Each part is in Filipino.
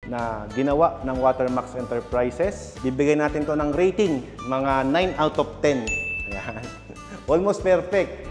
na ginawa ng Watermax Enterprises. Bibigyan natin to ng rating, mga 9 out of 10. Ayan. Almost perfect.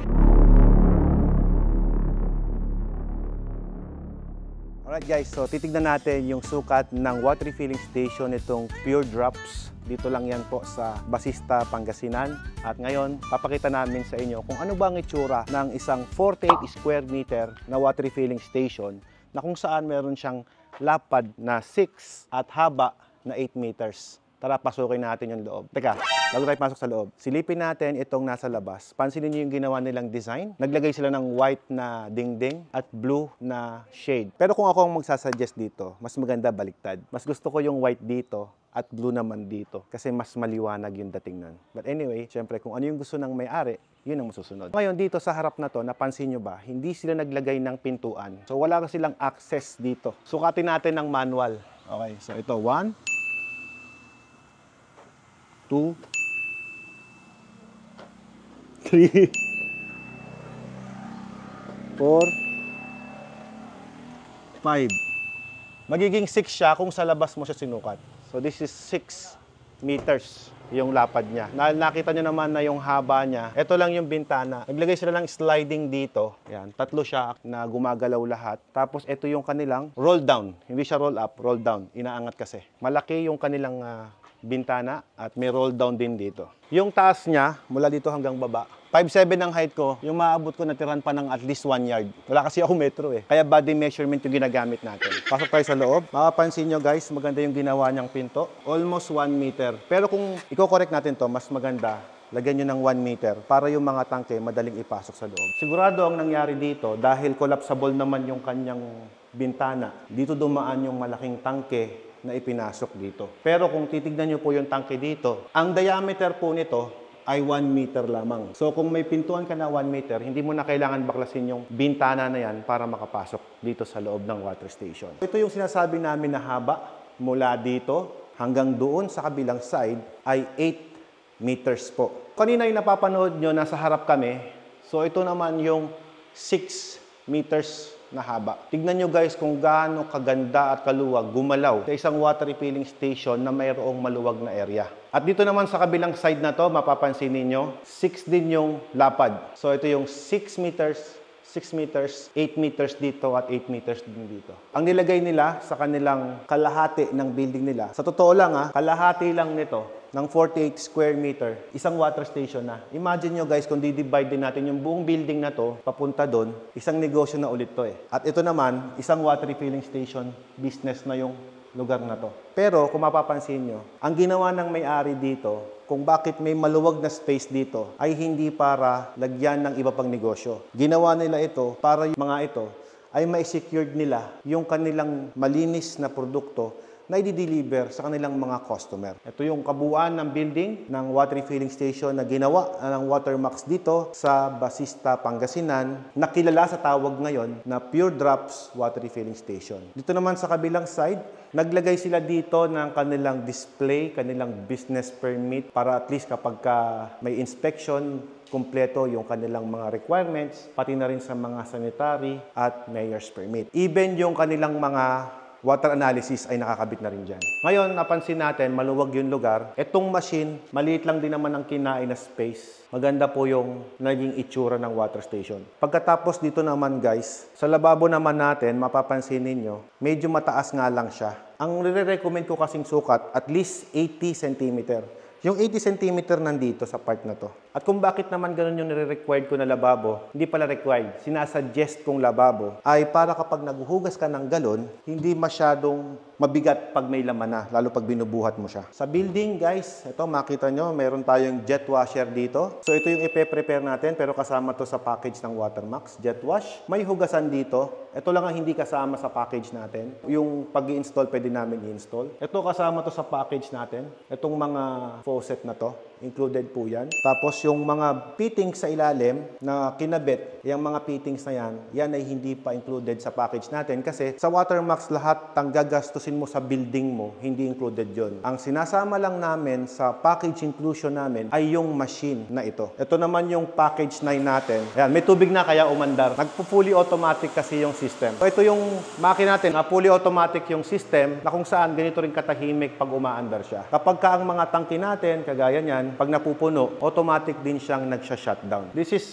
Alright guys, so titignan natin yung sukat ng water refilling station itong Pure Drops. Dito lang yan po sa Basista, Pangasinan. At ngayon, papakita namin sa inyo kung ano ba ang itsura ng isang 48 square meter na water refilling station na kung saan meron siyang lapad na 6 at haba na 8 meters. Tara, pasukin natin yung loob. Teka, bago tayo pasok sa loob, silipin natin itong nasa labas. Pansinin niyo yung ginawa nilang design. Naglagay sila ng white na dingding at blue na shade. Pero kung ako ang magsasuggest dito, mas maganda baliktad. Mas gusto ko yung white dito at blue naman dito kasi mas maliwanag yung dating nun. But anyway, syempre kung ano yung gusto ng may-ari, yun ang masusunod. Ngayon dito sa harap na to, napansin nyo ba, hindi sila naglagay ng pintuan. So wala ka silang access dito. Sukatin natin ng manual. Okay, so ito 1, 2, 3, 4, 5. Magiging 6 siya kung sa labas mo siya sinukat. So this is 6 meters yung lapad niya. Nakita nyo naman na yung haba niya. Ito lang yung bintana. Naglagay sila ng sliding dito. Yan, 3 siya na gumagalaw lahat. Tapos ito yung kanilang roll down. Hindi siya roll up, roll down. Inaangat kasi. Malaki yung kanilang bintana at may roll down din dito. Yung taas niya, mula dito hanggang baba, 5'7" ang height ko. Yung maabot ko natiran pa ng at least 1 yard. Wala kasi ako metro eh. Kaya body measurement yung ginagamit natin. Pasok tayo sa loob. Makapansin nyo guys, maganda yung ginawa niyang pinto. Almost 1 meter. Pero kung i-correct natin to, mas maganda, lagyan nyo ng 1 meter para yung mga tangke madaling ipasok sa loob. Sigurado ang nangyari dito, dahil collapsible naman yung kanyang bintana, dito dumaan yung malaking tangke na ipinasok dito. Pero kung titignan nyo po yung tangke dito, ang diameter po nito ay 1 meter lamang. So kung may pintuan ka na 1 meter, hindi mo na kailangan baklasin yung bintana na yan para makapasok dito sa loob ng water station. Ito yung sinasabi namin na haba mula dito hanggang doon sa kabilang side ay 8 meters po. Kanina yung napapanood nyo, nasa harap kami. So ito naman yung 6 meters na haba. Tignan nyo guys kung gaano kaganda at kaluwag gumalaw sa isang water refilling station na mayroong maluwag na area. At dito naman sa kabilang side na to, mapapansin ninyo, 6 din yung lapad. So ito yung 6 meters, 6 meters, 8 meters dito at 8 meters din dito. Ang nilagay nila sa kanilang kalahati ng building nila, sa totoo lang kalahati lang nito ng 48 square meter, isang water station na. Imagine nyo guys, kung di-divide din natin yung buong building na to, papunta doon, isang negosyo na ulit to eh. At ito naman, isang water refilling station, business na yung lugar na to. Pero kung mapapansin nyo, ang ginawa ng may-ari dito, kung bakit may maluwag na space dito, ay hindi para lagyan ng iba pang negosyo. Ginawa nila ito para yung mga ito ay ma-secured nila yung kanilang malinis na produkto na i-deliver sa kanilang mga customer. Ito yung kabuuan ng building ng water refilling station na ginawa ng Watermax dito sa Basista, Pangasinan, na kilala sa tawag ngayon na Pure Drops Water Refilling Station. Dito naman sa kabilang side, naglagay sila dito ng kanilang display, kanilang business permit para at least kapag may inspection, kumpleto yung kanilang mga requirements, pati na rin sa mga sanitary at mayor's permit. Even yung kanilang mga water analysis ay nakakabit na rin dyan. Ngayon, napansin natin, maluwag yung lugar. Itong machine, maliit lang din naman ang kinain na space. Maganda po yung naging itsura ng water station. Pagkatapos dito naman guys, sa lababo naman natin, mapapansin ninyo, medyo mataas nga lang siya. Ang nire-recommend ko kasing sukat, at least 80 cm. Yung 80 cm nandito sa part na to. At kung bakit naman ganun yung nire-required ko na lababo, hindi pala required, sinasuggest kong lababo, ay para kapag naghuhugas ka ng galon, hindi masyadong mabigat pag may laman na, lalo pag binubuhat mo siya. Sa building, guys, ito makita nyo, mayroon tayong jet washer dito. So ito yung ipe-prepare natin, pero kasama to sa package ng Watermax, jet wash. May hugasan dito. Ito lang ang hindi kasama sa package natin. Yung pag-i-install, pwede namin i-install. Ito kasama to sa package natin. Itong mga faucet na to. included po yan. Tapos yung mga fittings sa ilalim na kinabit, yung mga fittings na yan ay hindi pa included sa package natin kasi sa Watermax lahat ng gagastusin mo sa building mo, hindi included yon. Ang sinasama lang namin sa package inclusion namin ay yung machine na ito. Ito naman yung package 9 natin. Ayan, may tubig na kaya umandar. Nagpo-fully automatic kasi yung system. So ito yung makina natin na fully automatic yung system na kung saan ganito rin katahimik pag umaandar siya. Kapag ka ang mga tangke natin, kagaya niyan, pag napupuno, automatic din siyang nagsha-shutdown. This is,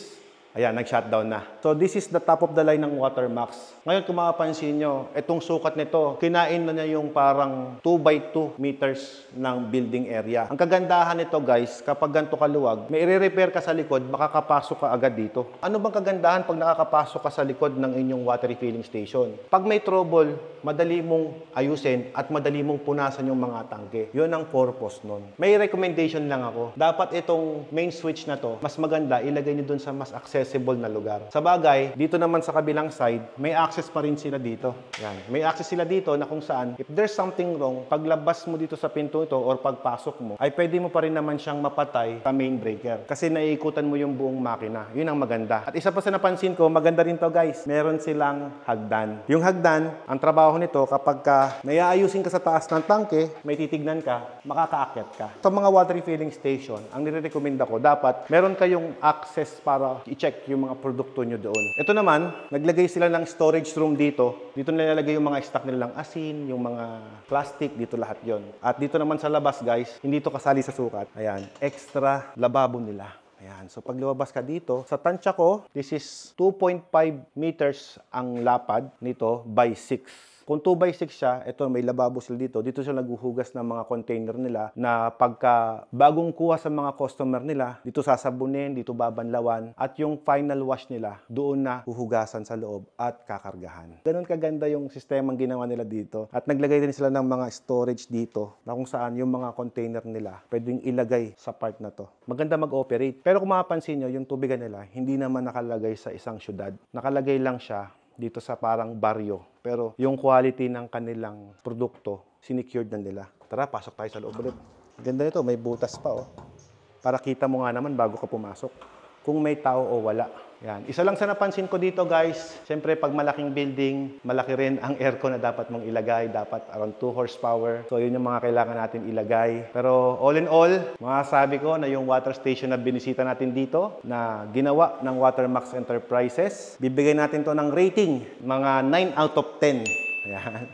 ayan, nag-shutdown na. So this is the top of the line ng Watermax. Ngayon, kung mapapansin nyo, itong sukat nito, kinain na niya yung parang 2x2 meters ng building area. Ang kagandahan nito guys, kapag ganito kaluwag, may i-repair ka sa likod, makakapasok ka agad dito. Ano bang kagandahan pag nakakapasok ka sa likod ng inyong water refilling station? Pag may trouble, madali mong ayusin at madali mong punasan yung mga tangke. Yun ang purpose nun. May recommendation lang ako. Dapat itong main switch na to, mas maganda, ilagay nyo dun sa mas accessible na lugar. Sa bagay, dito naman sa kabilang side, may access pa rin sila dito. Yan. May access sila dito na kung saan, if there's something wrong, paglabas mo dito sa pinto ito or pagpasok mo, ay pwede mo pa rin naman siyang mapatay sa main breaker. Kasi naiikutan mo yung buong makina. Yun ang maganda. At isa pa sa napansin ko, maganda rin to guys. Meron silang hagdan. Yung hagdan, ang trabaho nito, kapag ka naiaayusin ka sa taas ng tangke, may titignan ka, makakaakyat ka. Sa mga water refilling station, ang nire-recommend ako, dapat meron kayong access para i-check yung mga produkto nyo doon. Ito naman, naglagay sila ng storage room dito. Dito nilalagay yung mga stock nilang asin, yung mga plastic, dito lahat yon. At dito naman sa labas, guys, hindi to kasali sa sukat. Ayan, extra lababo nila. Ayan. So, pag lumabas ka dito, sa tansya ko, this is 2.5 meters ang lapad nito by 6. Kung 2x6 siya, ito may lababo sila dito. Dito sila naghuhugas ng mga container nila na pagka bagong kuha sa mga customer nila, dito sasabunin, dito babanlawan, at yung final wash nila, doon na huhugasan sa loob at kakargahan. Ganun kaganda yung sistemang ginawa nila dito. At naglagay din sila ng mga storage dito na kung saan yung mga container nila pwedeng ilagay sa part na to. Maganda mag-operate. Pero kung mapapansin nyo, yung tubigan nila, hindi naman nakalagay sa isang syudad. Nakalagay lang siya dito sa parang baryo. Pero yung quality ng kanilang produkto, sinecured na nila. Tara, pasok tayo sa loob ulit. Ganda nito, may butas pa oh. Para kita mo nga naman bago ka pumasok. Kung may tao o wala. Yan. Isa lang sa napansin ko dito guys, siyempre pag malaking building, malaki rin ang aircon na dapat mong ilagay. Dapat around 2 horsepower. So yun yung mga kailangan natin ilagay. Pero all in all, masasabi ko na yung water station na binisita natin dito, na ginawa ng Watermax Enterprises, bibigay natin to ng rating, mga 9 out of 10. Ayan.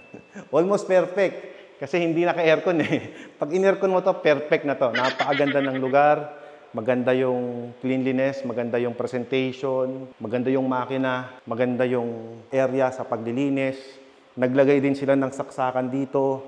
Almost perfect. Kasi hindi naka-aircon eh. Pag in-aircon mo to, perfect na to. Napakaganda ng lugar. Maganda yung cleanliness, maganda yung presentation, maganda yung makina, maganda yung area sa paglilinis. Naglagay din sila ng saksakan dito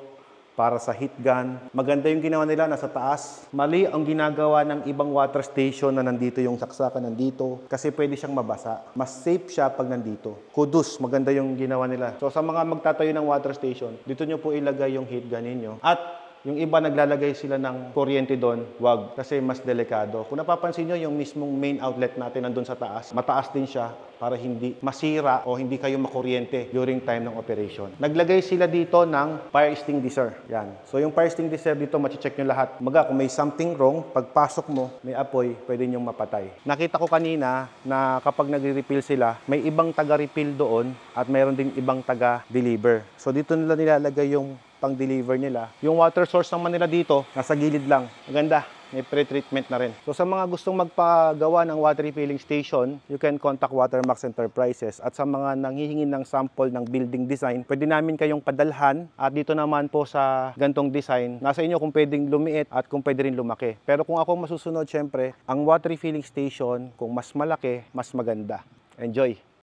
para sa heat gun. Maganda yung ginawa nila, nasa taas. Mali ang ginagawa ng ibang water station na nandito yung saksakan nandito kasi pwede siyang mabasa. Mas safe siya pag nandito. Kudos, maganda yung ginawa nila. So sa mga magtatayo ng water station, dito nyo po ilagay yung heat gun ninyo. At yung iba naglalagay sila ng kuryente doon, wag, kasi mas delikado. Kung napapansin nyo, yung mismong main outlet natin nandun sa taas, mataas din siya para hindi masira o hindi kayo makuryente during time ng operation. Naglagay sila dito ng fire extinguisher. Yan. So yung fire extinguisher dito, machi-check nyo lahat. Maga, kung may something wrong, pagpasok mo, may apoy, pwede nyong mapatay. Nakita ko kanina na kapag nagre-refill sila, may ibang taga-refill doon at mayroon ding ibang taga-deliver. So dito nila nilalagay yung pang-deliver nila. Yung water source naman nila dito, nasa gilid lang. Maganda. May pre-treatment na rin. So sa mga gustong magpagawa ng water refilling station, you can contact Watermax Enterprises. At sa mga nanghihingi ng sample ng building design, pwede namin kayong padalhan. At dito naman po sa gantong design, nasa inyo kung pwedeng lumiit at kung pwede rin lumaki. Pero kung ako masusunod, syempre, ang water refilling station, kung mas malaki, mas maganda. Enjoy!